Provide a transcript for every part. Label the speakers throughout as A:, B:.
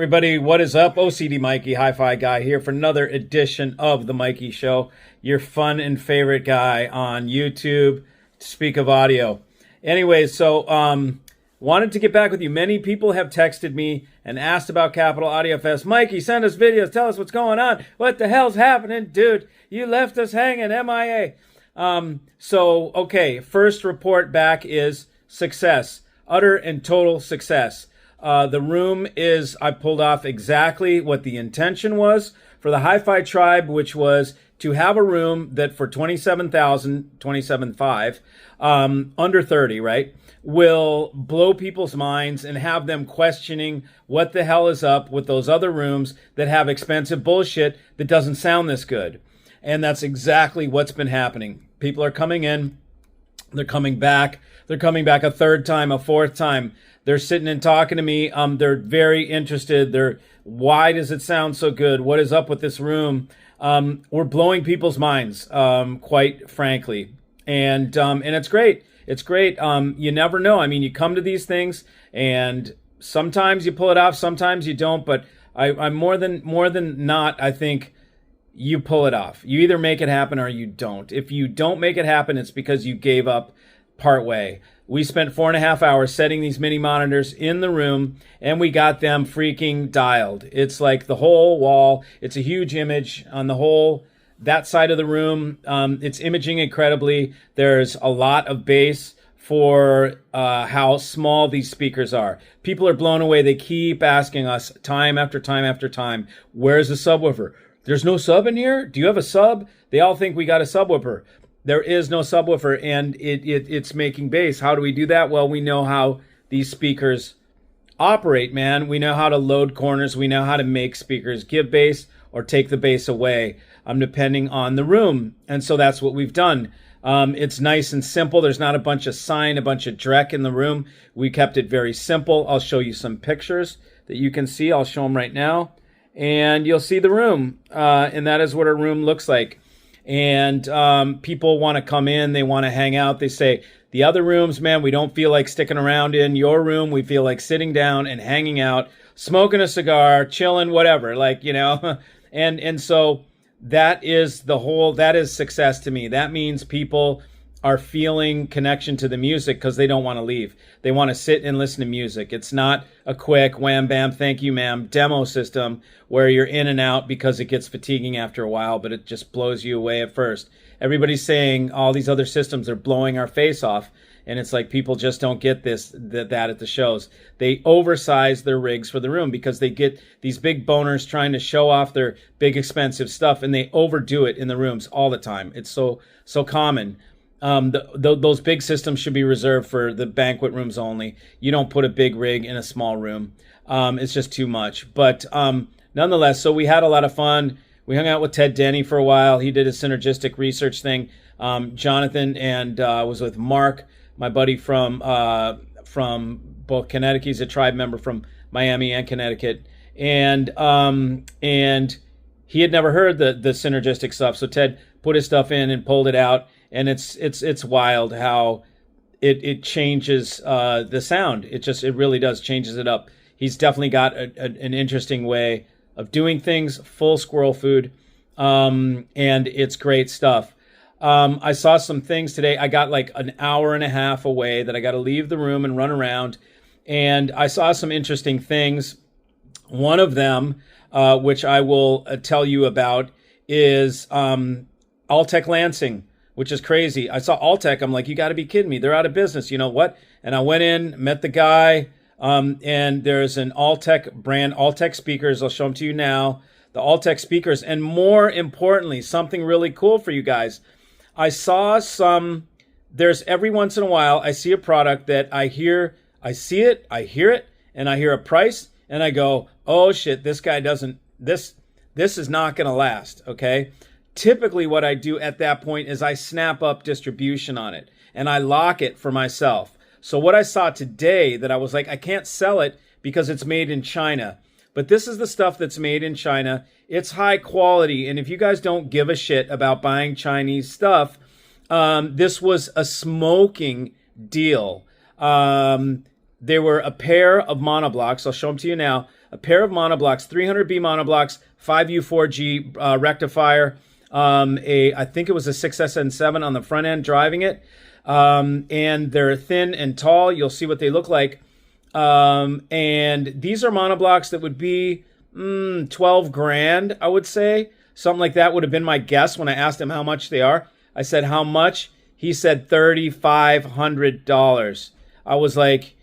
A: everybody, what is up? OCD Mikey, Hi-Fi Guy here for another edition of The Mikey Show, your fun and favorite guy on YouTube, to speak of audio. Anyway, so wanted to get back with you. Many people have texted me and asked about Capital Audio Fest. Mikey, send us videos, tell us what's going on. What the hell's happening? Dude, you left us hanging, MIA. Okay, first report back is success, utter and total success. The room is, I pulled off exactly what the intention was for the Hi-Fi Tribe, which was to have a room that for 27,500, under 30, right, will blow people's minds and have them questioning what the hell is up with those other rooms that have expensive bullshit that doesn't sound this good. And that's exactly what's been happening. People are coming in, they're coming back a third time, a fourth time. They're sitting and talking to me. They're very interested. Why does it sound so good? What is up with this room? We're blowing people's minds, quite frankly. And it's great. It's great. You never know. I mean, you come to these things and sometimes you pull it off, sometimes you don't. But I'm more than not, I think you pull it off. You either make it happen or you don't. If you don't make it happen, it's because you gave up part way. We spent 4.5 hours setting these mini monitors in the room, and we got them freaking dialed. It's like the whole wall. It's a huge image on the whole, that side of the room. It's imaging incredibly. There's a lot of bass for how small these speakers are. People are blown away. They keep asking us time after time after time, where's the subwoofer? There's no sub in here? Do you have a sub? They all think we got a subwoofer. There is no subwoofer, and it's making bass. How do we do that? Well, we know how these speakers operate, man. We know how to load corners. We know how to make speakers give bass or take the bass away, depending on the room. And so that's what we've done. It's nice and simple. There's not a bunch of sign, a bunch of dreck in the room. We kept it very simple. I'll show you some pictures that you can see. I'll show them right now. And you'll see the room. And that is what a room looks like. And people want to come in, they want to hang out. They say, the other rooms, man, we don't feel like sticking around in. Your room, we feel like sitting down and hanging out, smoking a cigar, chilling, whatever, like, you know. and so that is that is success to me. That means people are feeling connection to the music because they don't want to leave. They want to sit and listen to music. It's not a quick wham, bam, thank you, ma'am demo system where you're in and out because it gets fatiguing after a while, but it just blows you away at first. Everybody's saying all these other systems are blowing our face off, and it's like people just don't get that at the shows. They oversize their rigs for the room because they get these big boners trying to show off their big expensive stuff, and they overdo it in the rooms all the time. It's so common. Those big systems should be reserved for the banquet rooms only. You don't put a big rig in a small room. It's just too much. But nonetheless, so we had a lot of fun. We hung out with Ted Denny for a while. He did a synergistic research thing. Jonathan and was with Mark, my buddy from both Connecticut. He's a tribe member from Miami and Connecticut. And he had never heard the synergistic stuff. So Ted put his stuff in and pulled it out. And it's wild how it changes the sound. It really does, changes it up. He's definitely got an interesting way of doing things, full squirrel food, and it's great stuff. I saw some things today. I got like an hour and a half away that I got to leave the room and run around, and I saw some interesting things. One of them, which I will tell you about, is Altec Lansing, which is crazy. I saw Altec. I'm like, you got to be kidding me. They're out of business. You know what? And I went in, met the guy, and there's an Altec brand, Altec speakers. I'll show them to you now. The Altec speakers. And more importantly, something really cool for you guys. I saw there's every once in a while, I see a product that I hear it, and I hear a price, and I go, oh shit, this is not going to last, okay? Typically what I do at that point is I snap up distribution on it and I lock it for myself. So what I saw today that I was like, I can't sell it because it's made in China. But this is the stuff that's made in China. It's high quality. And if you guys don't give a shit about buying Chinese stuff, this was a smoking deal. There were a pair of monoblocks. I'll show them to you now. a pair of monoblocks, 300B monoblocks, 5U4G rectifier, I think it was a 6SN7 on the front end driving it. And they're thin and tall. You'll see what they look like. And these are monoblocks that would be 12 grand, I would say. Something like that would have been my guess when I asked him how much they are. I said, how much? He said $3,500. I was like,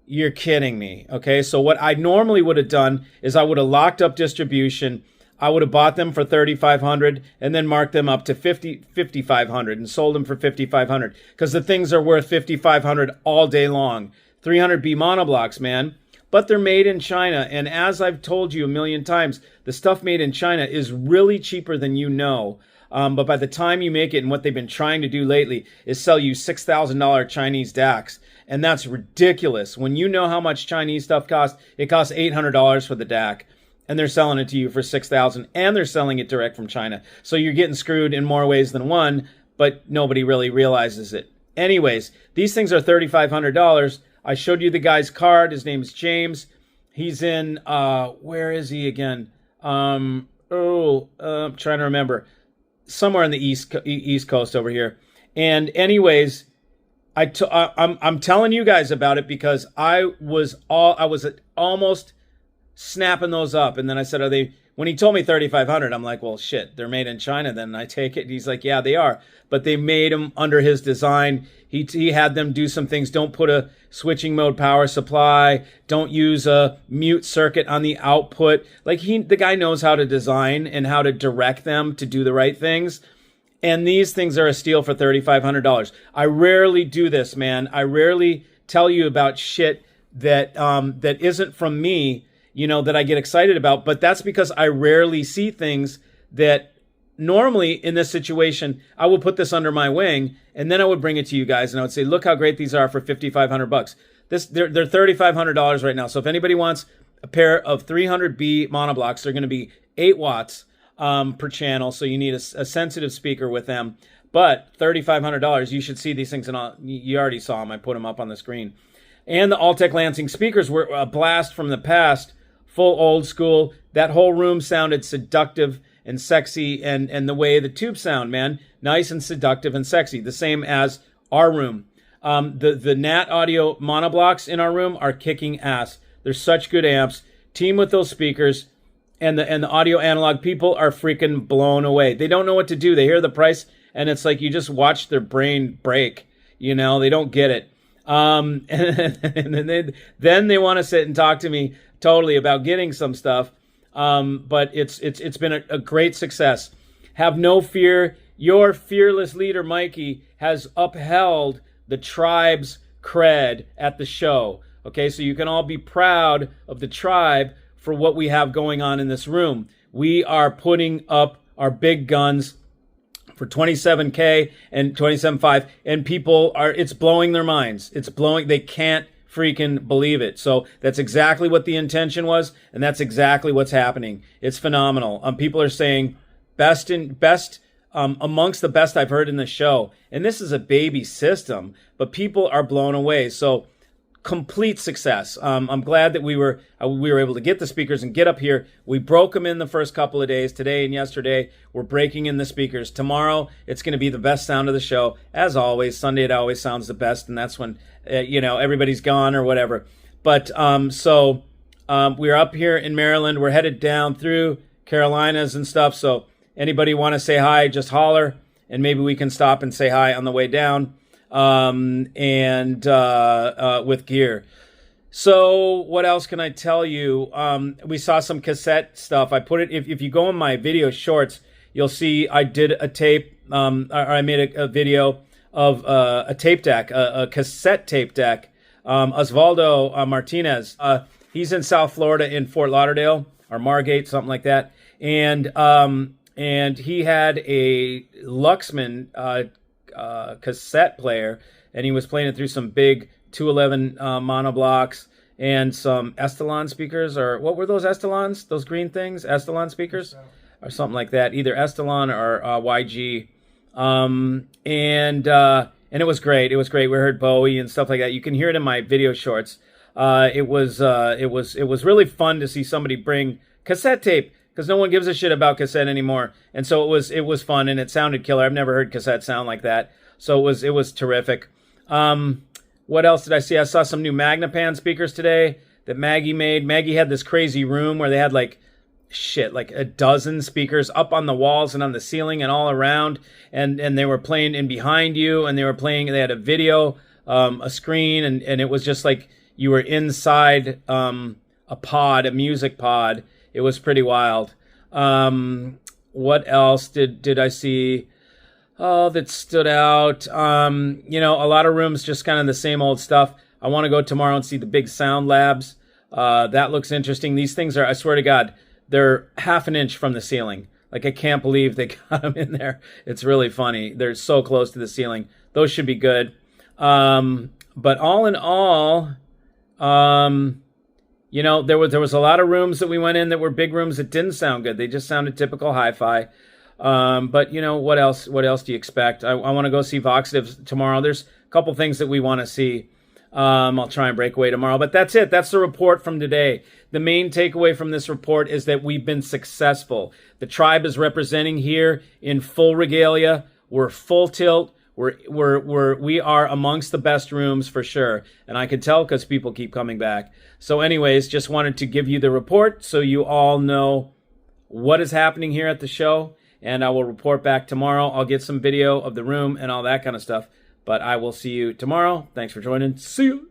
A: you're kidding me. Okay, so what I normally would have done is I would have locked up distribution. I would have bought them for $3,500 and then marked them up to $5,500 and sold them for $5,500 because the things are worth $5,500 all day long. 300B monoblocks, man. But they're made in China. And as I've told you a million times, the stuff made in China is really cheaper than you know. But by the time you make it, and what they've been trying to do lately is sell you $6,000 Chinese DACs. And that's ridiculous. When you know how much Chinese stuff costs, it costs $800 for the DAC. And they're selling it to you for $6,000, and they're selling it direct from China. So you're getting screwed in more ways than one, but nobody really realizes it. Anyways, these things are $3,500. I showed you the guy's card. His name is James. He's in, where is he again? I'm trying to remember. Somewhere on the East Coast over here. And anyways, I'm telling you guys about it because I was almost snapping those up. And then I said, are they, when he told me 3,500, I'm like, well, shit, they're made in China. Then I take it. And he's like, yeah, they are. But they made them under his design. He had them do some things. Don't put a switching mode power supply. Don't use a mute circuit on the output. Like the guy knows how to design and how to direct them to do the right things. And these things are a steal for $3,500. I rarely do this, man. I rarely tell you about shit that that isn't from me, that I get excited about. But that's because I rarely see things that normally in this situation, I will put this under my wing and then I would bring it to you guys and I would say, look how great these are for $5,500. They're $3,500 right now. So if anybody wants a pair of 300B monoblocks, they're going to be 8 watts per channel. So you need a sensitive speaker with them. But $3,500, you should see these things. And you already saw them. I put them up on the screen. And the Altec Lansing speakers were a blast from the past. Full old school. That whole room sounded seductive and sexy, and the way the tubes sound, man, nice and seductive and sexy, the same as our room. The Nat Audio monoblocks in our room are kicking ass. They're such good amps. Team with those speakers, and the audio analog people are freaking blown away. They don't know what to do. They hear the price, and it's like you just watch their brain break. They don't get it. And then they want to sit and talk to me totally about getting some stuff. But it's been a great success. Have no fear. Your fearless leader, Mikey, has upheld the tribe's cred at the show. Okay, so you can all be proud of the tribe for what we have going on in this room. We are putting up our big guns for 27K and 27.5, and people it's blowing their minds. They can't freaking believe it. So that's exactly what the intention was, and that's exactly what's happening. It's phenomenal. People are saying best amongst the best I've heard in the show, and this is a baby system, but people are blown away. So complete success. I'm glad that we were able to get the speakers and get up here. We broke them in the first couple of days. Today and yesterday, we're breaking in the speakers. Tomorrow, it's going to be the best sound of the show. As always, Sunday it always sounds the best, and that's when everybody's gone or whatever. But we're up here in Maryland. We're headed down through Carolinas and stuff. So anybody want to say hi, just holler, and maybe we can stop and say hi on the way down. With gear. So what else can I tell you? We saw some cassette stuff. I put it, if you go in my video shorts, you'll see I did a tape, or I made a video of a tape deck, a cassette tape deck. Osvaldo Martinez, he's in South Florida in Fort Lauderdale or Margate, something like that. And he had a Luxman cassette player, and he was playing it through some big 211 monoblocks and some Estelon speakers, or what were those Estelons? Those green things, Estelon speakers, or something like that. Either Estelon or YG, and it was great. It was great. We heard Bowie and stuff like that. You can hear it in my video shorts. It was really fun to see somebody bring cassette tape, because no one gives a shit about cassette anymore. And so it was fun, and it sounded killer. I've never heard cassette sound like that. So it was terrific. What else did I see? I saw some new Magnapan speakers today that Maggie made. Maggie had this crazy room where they had like a dozen speakers up on the walls and on the ceiling and all around, and they were playing in behind you, and they had a video, a screen, and it was just like you were inside a music pod. It was pretty wild. What else did I see? Oh, that stood out. A lot of rooms, just kind of the same old stuff. I want to go tomorrow and see the big sound labs. That looks interesting. These things are, I swear to God, they're half an inch from the ceiling. Like, I can't believe they got them in there. It's really funny. They're so close to the ceiling. Those should be good. But all in all, there was a lot of rooms that we went in that were big rooms that didn't sound good. They just sounded typical hi-fi. But what else? What else do you expect? I want to go see Voxdiv tomorrow. There's a couple things that we want to see. I'll try and break away tomorrow. But that's it. That's the report from today. The main takeaway from this report is that we've been successful. The tribe is representing here in full regalia. We're full tilt. We are amongst the best rooms for sure. And I can tell because people keep coming back. So anyways, just wanted to give you the report so you all know what is happening here at the show. And I will report back tomorrow. I'll get some video of the room and all that kind of stuff. But I will see you tomorrow. Thanks for joining. See you.